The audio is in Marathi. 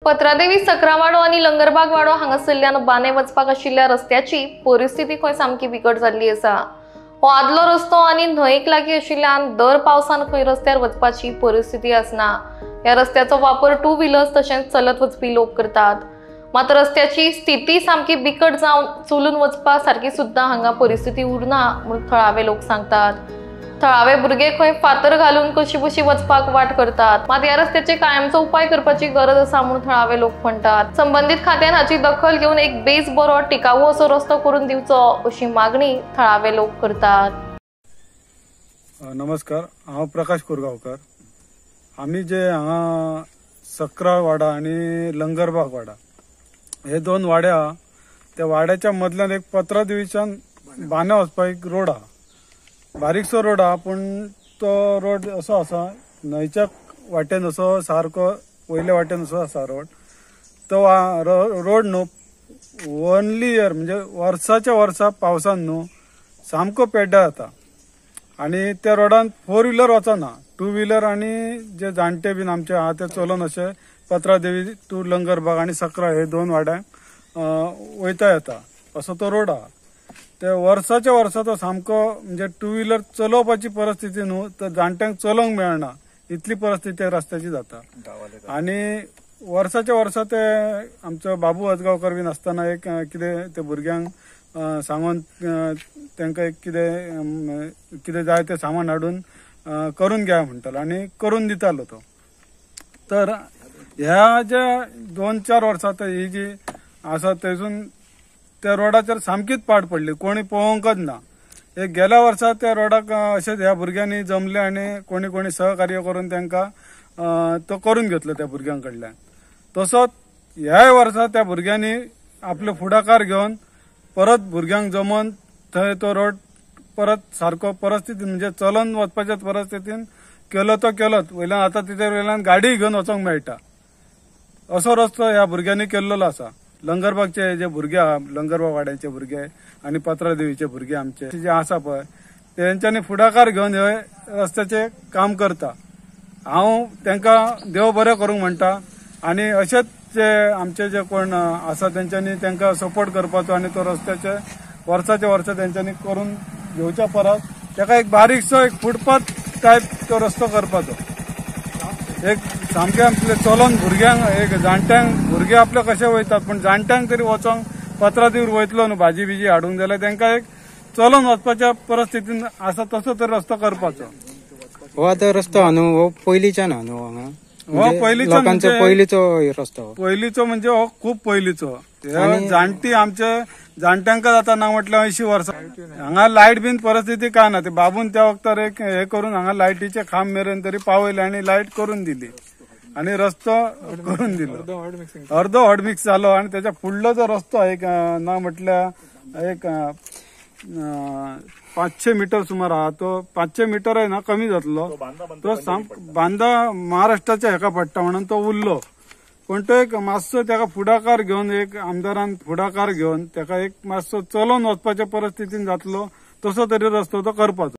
पत्रादेवी सकरावाडो आणि लंगरबाग वाडो हांगासरल्यान बाने वचपाक आशिल्ल्या रस्त्याची परिस्थिती खंय सामकी बिकट जाल्ली आसा। हो आदलो रस्तो आणि न्हंयेक लागीं आशिल्ल्यान दर पावसान खंय रस्त्यार वचपाची परिस्थिती आसना। या रस्त्याचो वापर टू व्हीलर्स तशेंच चलत वचपी लोक करतात। मात्र रस्त्याची स्थिती सामकी बिकट जावन चलून वचपा सारखी सुद्दां हांगा परिस्थिती उरना म्हूण थळावे लोक सांगतात। थळावे भुरगे खंय फातर घालून कशी बशी वचपाक वाट करतात। मात ह्या रस्त्याचे कायमचो उपाय करपाची गरज आसा म्हूण थळावे लोक म्हणटात। संबंधित खात्यान हाची दखल घेवन एक बेस बरो टिकाऊ असो रस्तो करून दिवचो अशी मागणी थळावे लोक करतात। नमस्कार, हांव प्रकाश कोरगांवकर। आमी जे हांगा सकरा वाडा आणि लंगरबाग वाडा हे दोन वाडे आहा, त्या वाड्याच्या मदल्यान एक पत्रादेवीच्यान बाने वचपाक एक रोड आहा। बारीकसो रोड आहा, पण तो रोड असो आसा न्हंयच्या वाटेन असो सारको वयल्या वाटेन असो आसा रोड। तो रोड न्हू ओनली इयर म्हणजे वर्साच्या वर्सा पावसान न्हू सामको पेड्ड्यार जाता आणि त्या रोडान फोर व्हीलर वचना, टू व्हीलर आणि जे जाणटे बीन आमचे आहा ते चलोन अशे पत्रादेवी टू लंगरबाग आणि सकरा हे दोन वाड्यांक वयता येता असो तो रोड आहा। ते वर्साच्या वर्सा तो सामको म्हणजे टू व्हीलर चलोवपाची परिस्थिती न्हू तर जाणट्यांक चलोवंक मेळना इतली परिस्थिती रस्त्याची जाता। आणि वर्साच्या वर्सा ते आमचो बाबू अजगांवकर बीन आसतना एक कितें ते भुरग्यांक सांगून तांकां एक कितें जाय ते सामान हाडून करून घ्या म्हणटालो आणि करून दितालो तो। तर ह्या जे 2-4 वर्सां ही जी आसा तेजून त्या रोडाचेर सामकीच पाड पडली, कोणी पळोवंकच ना। एक गेल्या वर्सा त्या रोडाक अशेंच ह्या भुरग्यांनी जमले आणि कोणी सहकार्य करून तांकां तो करून घेतलो त्या भुरग्यां कडल्यान। तसोच ह्याय वर्सा त्या भुरग्यांनी आपलो फुडाकार घेवन परत भुरग्यांक जमोवन थंय तो रोड परत सारको परिस्थिती म्हणजे चलोन वचपाच्या परिस्थितीन केलो तो केलोच। वयल्यान आतां तिच्या वयल्यान गाडी घेवन वचोंक मेळटा असो रस्तो ह्या भुरग्यांनी केल्लो आसा। लंगरबागचे जे भुरगे आहा, लंगरबाग वाड्याचे भुरगे आणि पत्रादेवीचे भुरगे आमचे जे आसा पळय तेंच्यांनी फुडाकार घेवन हे रस्त्याचे काम करता। हांव तांकां देव बरें करूंक म्हणटा आणि अशेच जे आमचे जे कोण आसा तेंच्यांनी तांकां सपोर्ट करपाचो आणि तो रस्त्याचे वर्साच्या वर्सा तेंच्यांनी करून घेवच्या परस ताका एक बारीकसो एक फुटपाथ टायप तो रस्तो करपाचो। एक सामके आपले चलोन भुरग्यांक एक जाणट्यांक भुरगे आपले कशे वयतात पण जाणट्यांक तरी वचोंक पत्रादेवीर वयतलो न्हू भाजी बिजी हाडूंक जाल्यार तांकां एक चलोन वचपाच्या परिस्थितीन आसा तसो तरी रस्तो करपाचो। हो आतां रस्तो हा न्हू, हो पयलींच्यान हा न्हू हांगा, हो पयलींचो पयलींचो रस्तो, पयलींचो म्हणजे हो खूब पयलींचो। जाणटी आमचे जाणट्यांका जाता ना म्हटल्यार 80 वर्सां। हांगा लायट बीन परिस्थिती काय ना, ते बाबून त्या वक्तार एक हे करून हांगा लायटीचे खांब मेरेन तरी पावयले आणि लायट करून दिली आणि रस्तो करून दिलो। अर्धो हॉट मिक्स जालो आणि त्याच्या फुडलो जो रस्तो एक ना म्हटल्यार एक 500 मीटर सुमार आहा, तो 500 मीटर आहे ना कमी जातलो। तो बांदा महाराष्ट्राच्या हेका पडटा म्हणून तो उरलो, पण तो एक मातसो ताका फुडाकार घेवन एक आमदारान फुडाकार घेवन ताका एक मातसो चलोन वचपाच्या परिस्थितीन जातलो तसो तरी रस्तो तो करपाचो।